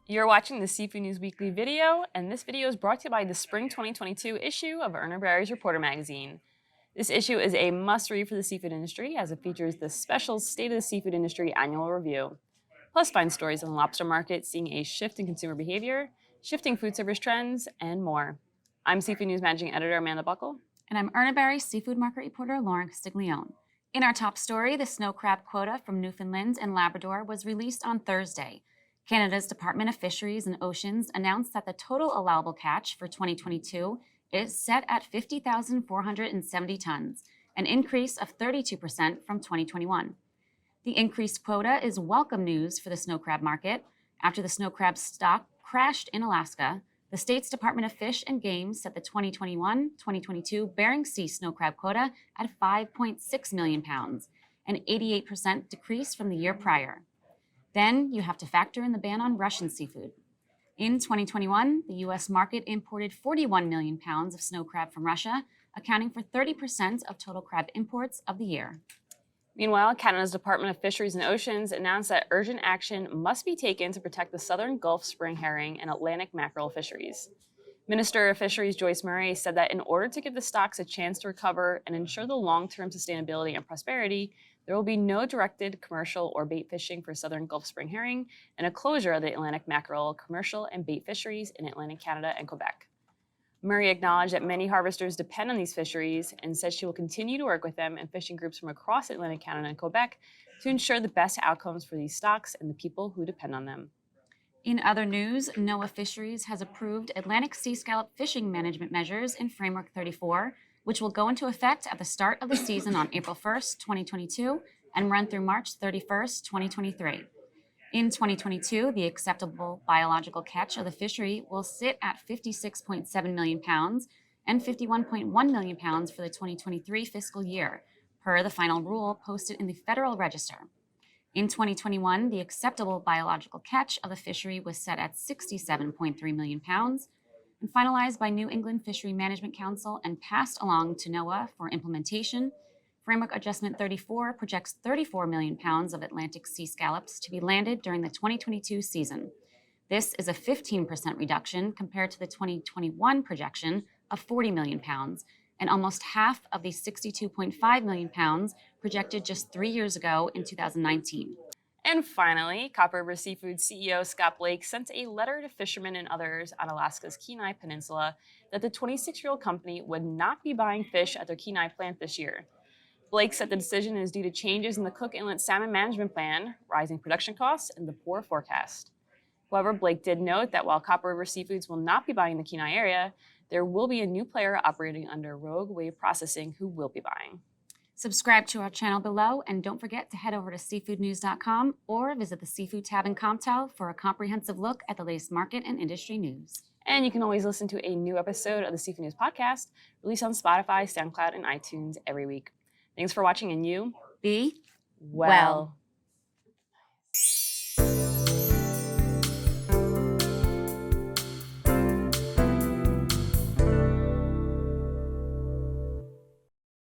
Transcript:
You're watching the Seafood News Weekly video, and this video is brought to you by the Spring 2022 issue of Erna Berry's Reporter magazine. This issue is a must-read for the seafood industry as it features the special State of the Seafood Industry annual review. Plus, find stories on the lobster market seeing a shift in consumer behavior, shifting food service trends, and more. I'm Seafood News Managing Editor Amanda Buckle. And I'm Erna Berry Seafood Market Reporter Lauren Castiglione. In our top story, the snow crab quota from Newfoundland and Labrador was released on Thursday. Canada's Department of Fisheries and Oceans announced that the total allowable catch for 2022 is set at 50,470 tons, an increase of 32% from 2021. The increased quota is welcome news for the snow crab market. After the snow crab stock crashed in Alaska, the state's Department of Fish and Game set the 2021-2022 Bering Sea snow crab quota at 5.6 million pounds, an 88% decrease from the year prior. Then you have to factor in the ban on Russian seafood. In 2021, the U.S. market imported 41 million pounds of snow crab from Russia, accounting for 30% of total crab imports of the year. Meanwhile, Canada's Department of Fisheries and Oceans announced that urgent action must be taken to protect the southern Gulf spring herring and Atlantic mackerel fisheries. Minister of Fisheries Joyce Murray said that in order to give the stocks a chance to recover and ensure the long-term sustainability and prosperity, there will be no directed commercial or bait fishing for southern Gulf spring herring and a closure of the Atlantic mackerel commercial and bait fisheries in Atlantic Canada and Quebec. Murray acknowledged that many harvesters depend on these fisheries and said she will continue to work with them and fishing groups from across Atlantic Canada and Quebec to ensure the best outcomes for these stocks and the people who depend on them. In other news, NOAA Fisheries has approved Atlantic sea scallop fishing management measures in Framework 34, which will go into effect at the start of the season on April 1st, 2022, and run through March 31st, 2023. In 2022, the acceptable biological catch of the fishery will sit at 56.7 million pounds and 51.1 million pounds for the 2023 fiscal year, per the final rule posted in the Federal Register. In 2021, the acceptable biological catch of the fishery was set at 67.3 million pounds and finalized by New England Fishery Management Council and passed along to NOAA for implementation. Framework Adjustment 34 projects 34 million pounds of Atlantic sea scallops to be landed during the 2022 season. This is a 15% reduction compared to the 2021 projection of 40 million pounds, and almost half of the 62.5 million pounds projected just 3 years ago in 2019. And finally, Copper River Seafood CEO Scott Blake sent a letter to fishermen and others on Alaska's Kenai Peninsula that the 26-year-old company would not be buying fish at their Kenai plant this year. Blake said the decision is due to changes in the Cook Inlet Salmon Management Plan, rising production costs, and the poor forecast. However, Blake did note that while Copper River Seafoods will not be buying the Kenai area, there will be a new player operating under Rogue Wave Processing who will be buying. Subscribe to our channel below, and don't forget to head over to seafoodnews.com or visit the Seafood tab in Comtel for a comprehensive look at the latest market and industry news. And you can always listen to a new episode of the Seafood News podcast, released on Spotify, SoundCloud, and iTunes every week. Thanks for watching, and you Be well.